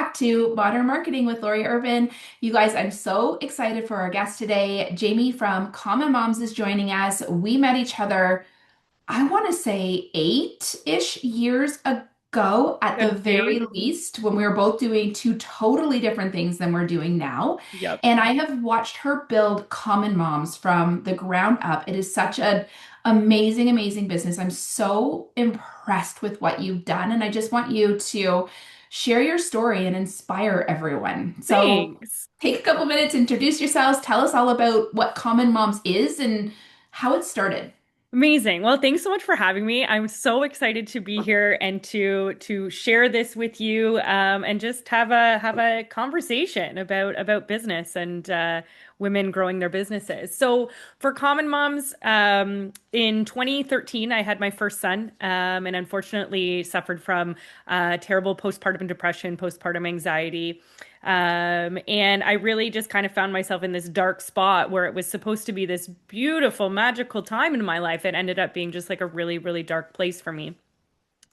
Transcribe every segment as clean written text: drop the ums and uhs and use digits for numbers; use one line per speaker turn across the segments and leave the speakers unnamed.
back to Modern Marketing with Lori Urban. You guys, I'm so excited for our guest today. Jamie from Common Moms is joining us. We met each other, I want to say 8-ish years ago at the
Could
very
be.
least, when we were both doing two totally different things than we're doing now.
Yep.
And I have watched her build Common Moms from the ground up. It is such an amazing, amazing business. I'm so impressed with what you've done. And I just want you to share your story and inspire everyone. So
Thanks.
take a couple minutes, introduce yourselves, tell us all about what Common Moms is and how it started.
Amazing. Well, thanks so much for having me. I'm so excited to be here and to share this with you and just have a conversation about business and women growing their businesses. So for Common Moms, in 2013, I had my first son and unfortunately suffered from terrible postpartum depression, postpartum anxiety. And I really just kind of found myself in this dark spot where it was supposed to be this beautiful, magical time in my life. It ended up being just like a really, really dark place for me.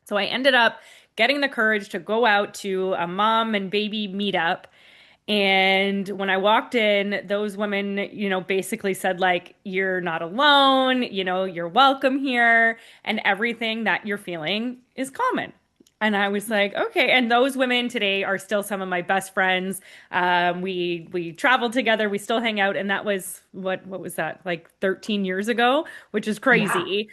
So I ended up getting the courage to go out to a mom and baby meetup. And when I walked in, those women, basically said, like, you're not alone, you're welcome here, and everything that you're feeling is common. And I was like, okay. And those women today are still some of my best friends. We traveled together, we still hang out, and that was what was that, like 13 years ago, which is
Yeah.
crazy.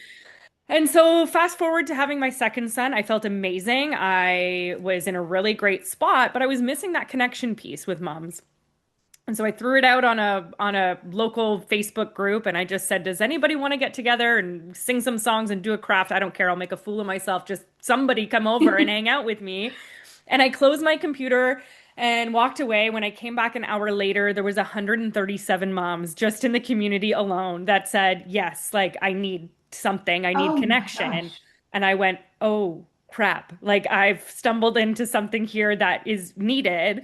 And so, fast forward to having my second son, I felt amazing. I was in a really great spot, but I was missing that connection piece with moms. And so I threw it out on a local Facebook group and I just said, "Does anybody want to get together and sing some songs and do a craft? I don't care. I'll make a fool of myself. Just somebody come over and hang out with me." And I closed my computer and walked away. When I came back an hour later, there was 137 moms just in the community alone that said, "Yes, like I need something. I need
Oh my
connection."
gosh.
And I went, "Oh, crap. Like I've stumbled into something here that is needed."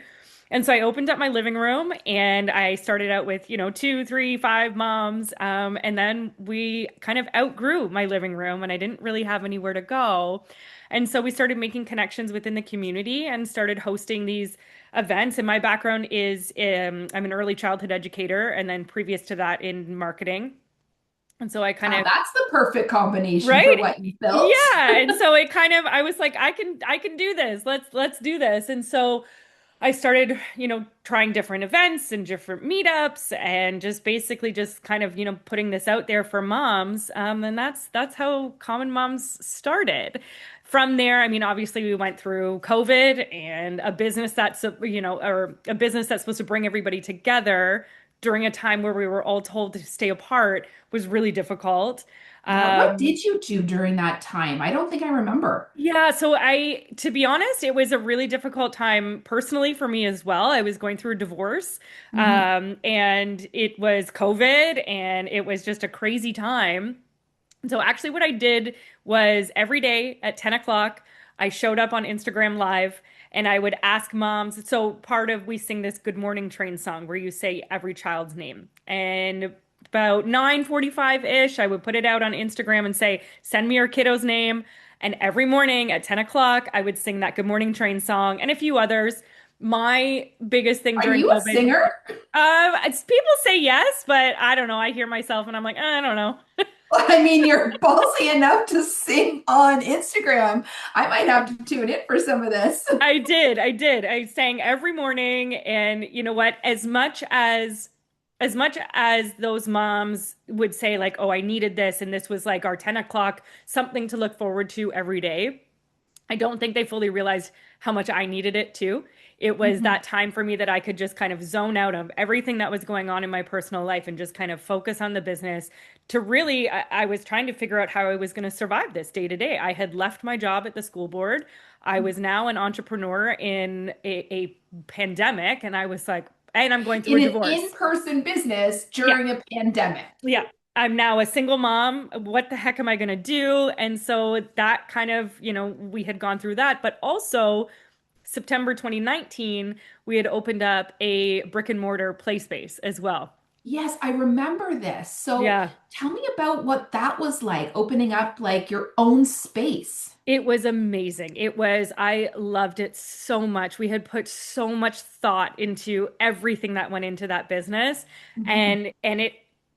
And so I opened up my living room and I started out with, two, three, five moms. And then we kind of outgrew my living room and I didn't really have anywhere to go. And so we started making connections within the community and started hosting these events. And my background is I'm an early childhood educator and then previous to that in marketing. And so I kind
Wow,
of,
that's the perfect combination for
right?
what you built.
Yeah. And so it kind of, I was like, I can do this. Let's do this. And so I started, trying different events and different meetups and just basically just kind of, putting this out there for moms. And that's how Common Moms started. From there, I mean, obviously we went through COVID and a business or a business that's supposed to bring everybody together during a time where we were all told to stay apart was really difficult.
Yeah, what
Um,
did you do during that time? I don't think I remember.
yeah, so to be honest, it was a really difficult time personally for me as well. I was going through a divorce,
Hmm.
and it was COVID, and it was just a crazy time. So actually, what I did was every day at 10 o'clock, I showed up on Instagram Live, and I would ask moms. So part of we sing this Good Morning Train song where you say every child's name, and about 9:45-ish, I would put it out on Instagram and say, "Send me your kiddo's name." And every morning at 10 o'clock, I would sing that Good Morning Train song and a few others. My biggest thing
Are
during
you a
COVID,
singer?
people say yes, but I don't know. I hear myself and I'm like, I don't know.
I mean, you're ballsy enough to sing on Instagram. I might have to tune in for some of this.
I did. I sang every morning, and you know what? As much as those moms would say, like, "Oh, I needed this," and this was like our 10 o'clock, something to look forward to every day. I don't think they fully realized how much I needed it too. It was
Mhm.
that time for me that I could just kind of zone out of everything that was going on in my personal life and just kind of focus on the business to really, I was trying to figure out how I was going to survive this day to day. I had left my job at the school board. I was now an entrepreneur in a pandemic, and I was like, and I'm going through a
In an
divorce.
in-person business
Yeah.
during a pandemic.
Yeah. I'm now a single mom. What the heck am I going to do? And so that kind of, we had gone through that. But also, September 2019, we had opened up a brick and mortar play space as well.
Yes, I remember this. So
Yeah.
tell me about what that was like, opening up like your own space.
It was amazing. I loved it so much. We had put so much thought into everything that went into that business
Mhm.
and it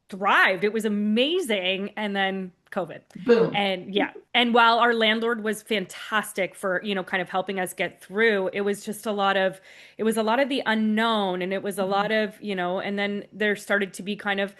thrived. It was amazing. And then COVID.
Boom.
And yeah. And while our landlord was fantastic for, kind of helping us get through, it was a lot of the unknown and it was a
Mhm.
lot of, and then there started to be kind of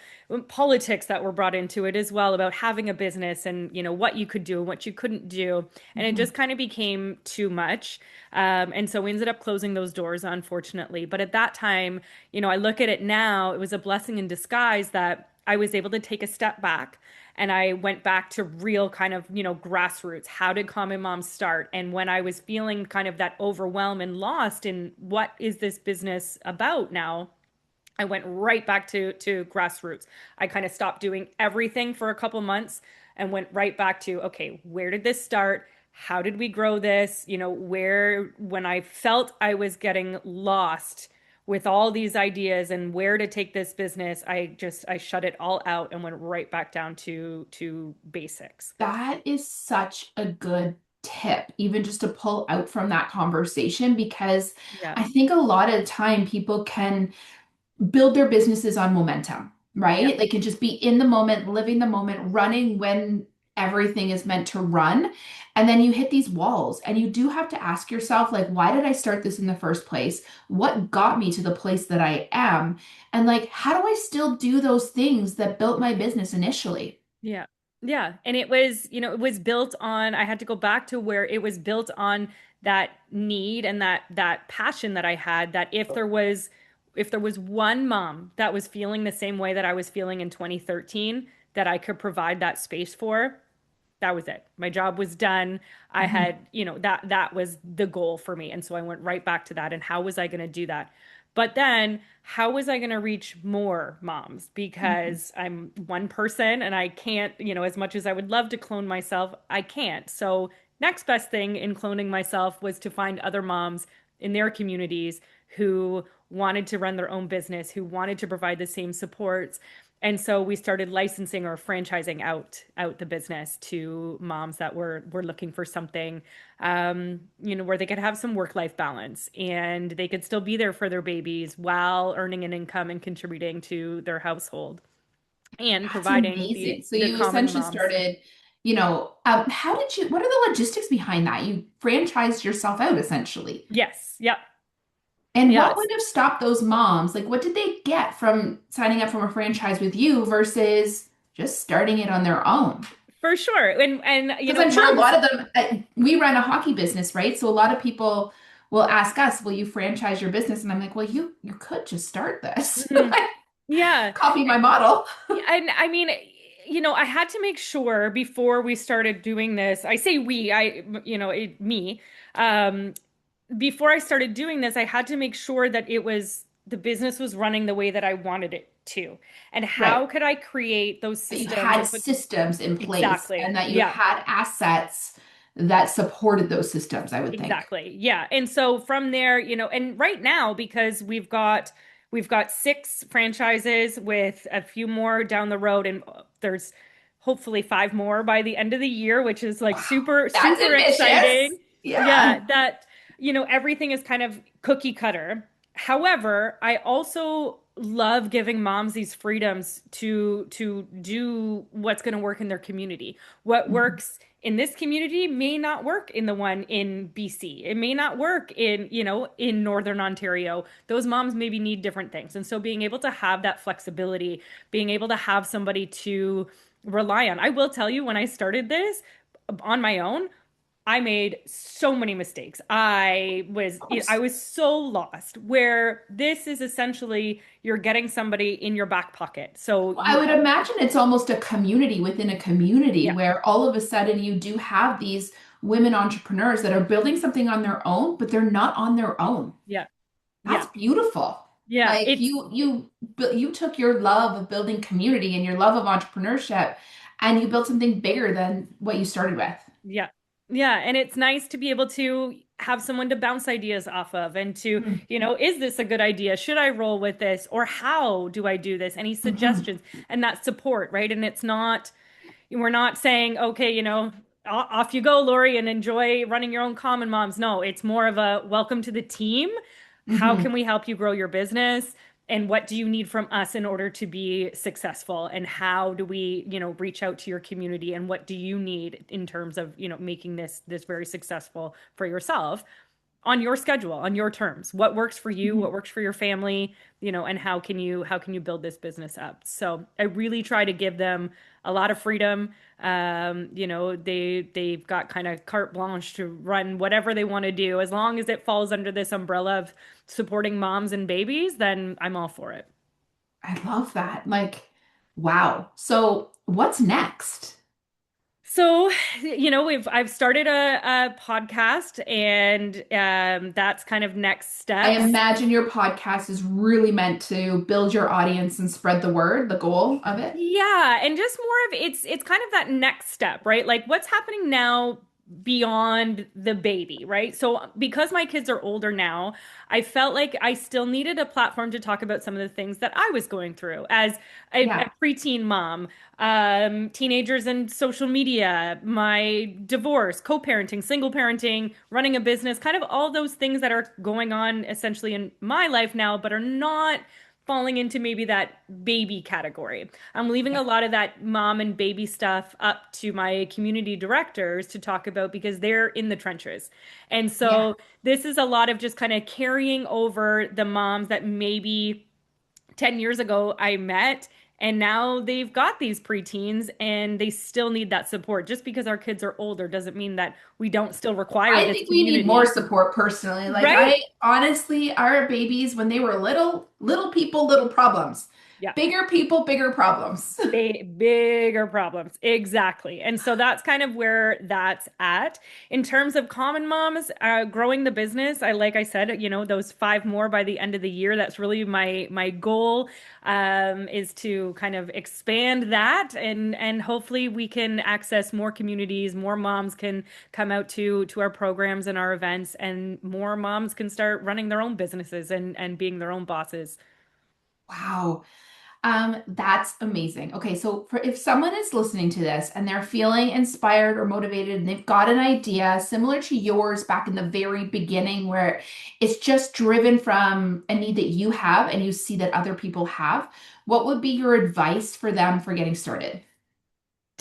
politics that were brought into it as well about having a business and, what you could do and what you couldn't do. And it
Mhm.
just kind of became too much. And so we ended up closing those doors, unfortunately. But at that time, I look at it now, it was a blessing in disguise that I was able to take a step back and I went back to real kind of, grassroots. How did Common Moms start? And when I was feeling kind of that overwhelm and lost in what is this business about now, I went right back to grassroots. I kind of stopped doing everything for a couple months and went right back to, okay, where did this start? How did we grow this? Where when I felt I was getting lost with all these ideas and where to take this business, I shut it all out and went right back down to basics.
That is such a good tip, even just to pull out from that conversation, because
Yeah.
I think a lot of the time people can build their businesses on momentum,
Yep.
right? They can just be in the moment, living the moment, running when everything is meant to run. And then you hit these walls and you do have to ask yourself, like, why did I start this in the first place? What got me to the place that I am? And like, how do I still do those things that built my business initially?
Yeah. Yeah. And it was built on, I had to go back to where it was built on that need and that passion that I had that if there was one mom that was feeling the same way that I was feeling in 2013 that I could provide that space for, that was it. My job was done. I
Mhm,
had, that was the goal for me. And so I went right back to that. And how was I going to do that? But then how was I going to reach more moms?
mhm.
Because I'm one person and I can't, as much as I would love to clone myself, I can't. So next best thing in cloning myself was to find other moms in their communities who wanted to run their own business, who wanted to provide the same supports. And so we started licensing or franchising out the business to moms that were looking for something, where they could have some work-life balance and they could still be there for their babies while earning an income and contributing to their household and
That's
providing
amazing. So
the
you
common
essentially
moms.
started, how did you, what are the logistics behind that? You franchised yourself out essentially.
Yes, yep,
And what
yes.
would have stopped those moms? Like, what did they get from signing up from a franchise with you versus just starting it on their own?
For sure. And
Because I'm sure a
moms.
lot of them, we run a hockey business, right? So a lot of people will ask us, "Will you franchise your business?" And I'm like, "Well, you could just start this,
Mhm. Yeah.
copy my model."
Yeah, and I mean, I had to make sure before we started doing this. I say we, me. Um, Before I started doing this, I had to make sure that the business was running the way that I wanted it to. And
Right.
how could I create those
That you
systems
had
and put
systems in place
exactly.
and that you
Yeah.
had assets that supported those systems, I would think.
Exactly. Yeah. And so from there, and right now, because we've got six franchises with a few more down the road, and there's hopefully five more by the end of the year, which is like
Wow,
super,
that's
super
ambitious.
exciting.
Yeah.
Yeah, that, everything is kind of cookie cutter. However, I also love giving moms these freedoms to do what's going to work in their community. What
Mhm.
works in this community may not work in the one in BC. It may not work in Northern Ontario. Those moms maybe need different things. And so being able to have that flexibility, being able to have somebody to rely on. I will tell you, when I started this on my own, I made so many mistakes.
Of
I
course.
was so lost. Where this is essentially you're getting somebody in your back pocket. So
I
you
would
have,
imagine it's almost a community within a community
yeah,
where all of a sudden you do have these women entrepreneurs that are building something on their own, but they're not on their own.
yeah,
That's
yeah,
beautiful.
yeah.
Like you took your love of building community and your love of entrepreneurship and you built something bigger than what you started with.
Yeah. Yeah. And it's nice to be able to. have someone to bounce ideas off of and to,
Mhm.
is this a good idea? Should I roll with this? Or how do I do this? Any
Mhm.
suggestions? And that support, right? And it's not, we're not saying, okay, off you go, Lori, and enjoy running your own common moms. No, it's more of a welcome to the team. How can
Mhm.
we help you grow your business? And what do you need from us in order to be successful? And how do we, reach out to your community? And what do you need in terms of, making this very successful for yourself? On your schedule, on your terms. What works for you,
Mhm.
what works for your family, and how can you build this business up? So I really try to give them a lot of freedom. They've got kind of carte blanche to run whatever they want to do. As long as it falls under this umbrella of supporting moms and babies, then I'm all for it.
I love that. Like, wow. So what's next?
So, I've started a podcast, and that's kind of next
I
steps.
imagine your podcast is really meant to build your audience and spread the word, the goal of it.
Yeah, and just more of it's kind of that next step, right? Like what's happening now beyond the baby, right? So because my kids are older now, I felt like I still needed a platform to talk about some of the things that I was going through as a
Yeah.
preteen mom, teenagers and social media, my divorce, co-parenting, single parenting, running a business, kind of all those things that are going on essentially in my life now, but are not falling into maybe that baby category. I'm leaving
Yeah.
a lot of that mom and baby stuff up to my community directors to talk about because they're in the trenches. And
Yeah.
so this is a lot of just kind of carrying over the moms that maybe 10 years ago I met, and now they've got these preteens and they still need that support. Just because our kids are older doesn't mean that we don't still require
I
this
think we need more
community.
support personally. Like
Right?
I honestly, our babies when they were little, little people, little problems.
Yeah.
Bigger people, bigger problems.
Bigger problems. Exactly. And so that's kind of where that's at. In terms of common moms, growing the business, like I said, those five more by the end of the year. That's really my goal, is to kind of expand that, and hopefully we can access more communities, more moms can come out to our programs and our events, and more moms can start running their own businesses and being their own bosses.
Wow. That's amazing. Okay, so for if someone is listening to this and they're feeling inspired or motivated and they've got an idea similar to yours back in the very beginning where it's just driven from a need that you have and you see that other people have, what would be your advice for them for getting started?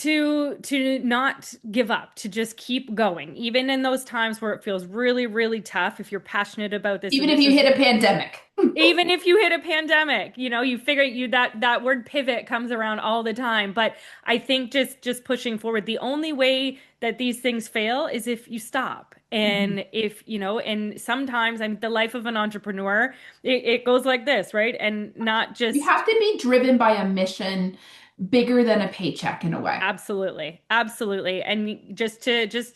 To not give up, to just keep going, even in those times where it feels really, really tough. If you're passionate about this
Even
and
if
this
you
is,
hit a pandemic.
even if you hit a pandemic, you figure that word pivot comes around all the time. But I think just pushing forward. The only way that these things fail is if you stop.
Mhm.
And if, and sometimes I'm the life of an entrepreneur, it goes like this, right? And not
You
just
have to be driven by a mission bigger than a paycheck in a way.
absolutely. Absolutely. And just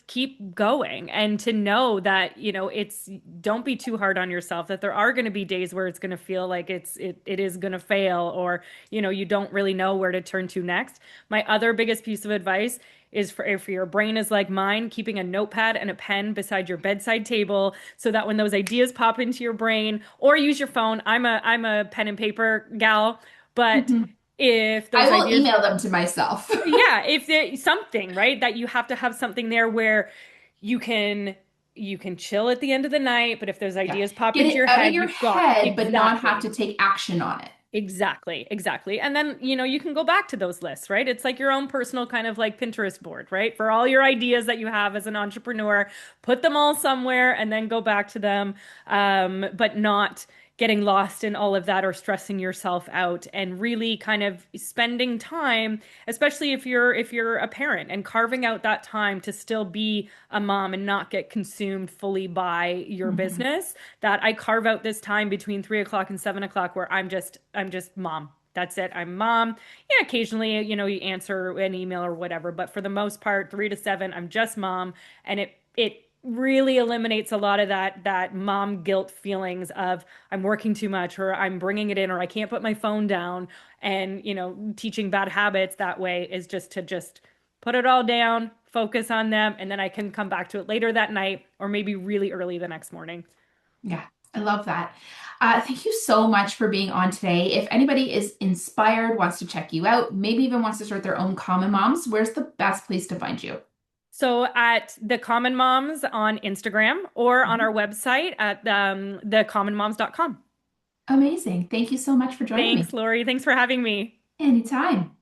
keep going and to know that, it's don't be too hard on yourself, that there are going to be days where it's going to feel like it is going to fail, or, you don't really know where to turn to next. My other biggest piece of advice is for if your brain is like mine, keeping a notepad and a pen beside your bedside table so that when those ideas pop into your brain, or use your phone. I'm a pen and paper gal, but
Mhm.
if
I
those
will
ideas,
email them to myself.
yeah, if there's something, right, that you have to have something there where you can you can chill at the end of the night, but if those
Yeah.
ideas pop
Get
into
it
your
out of
head,
your
you've got it.
head, but not have
Exactly.
to take action on it.
Exactly, exactly. And then, you can go back to those lists, right? It's like your own personal kind of like Pinterest board, right? For all your ideas that you have as an entrepreneur, put them all somewhere and then go back to them. But not getting lost in all of that or stressing yourself out, and really kind of spending time, especially if you're a parent, and carving out that time to still be a mom and not get consumed fully by your
Mhm.
business. That I carve out this time between 3 o'clock and 7 o'clock where I'm just mom. That's it. I'm mom. Yeah, occasionally, you answer an email or whatever, but for the most part, 3 to 7, I'm just mom. And it really eliminates a lot of that mom guilt feelings of I'm working too much, or I'm bringing it in, or I can't put my phone down. And, teaching bad habits that way is just to just put it all down, focus on them, and then I can come back to it later that night or maybe really early the next morning.
Yeah, I love that. Thank you so much for being on today. If anybody is inspired, wants to check you out, maybe even wants to start their own Common Moms, where's the best place to find you?
So at the Common Moms on Instagram or on our
Mhm.
website at thecommonmoms.com.
Amazing. Thank you so much for joining
Thanks,
me.
Lori. Thanks for having me.
Anytime.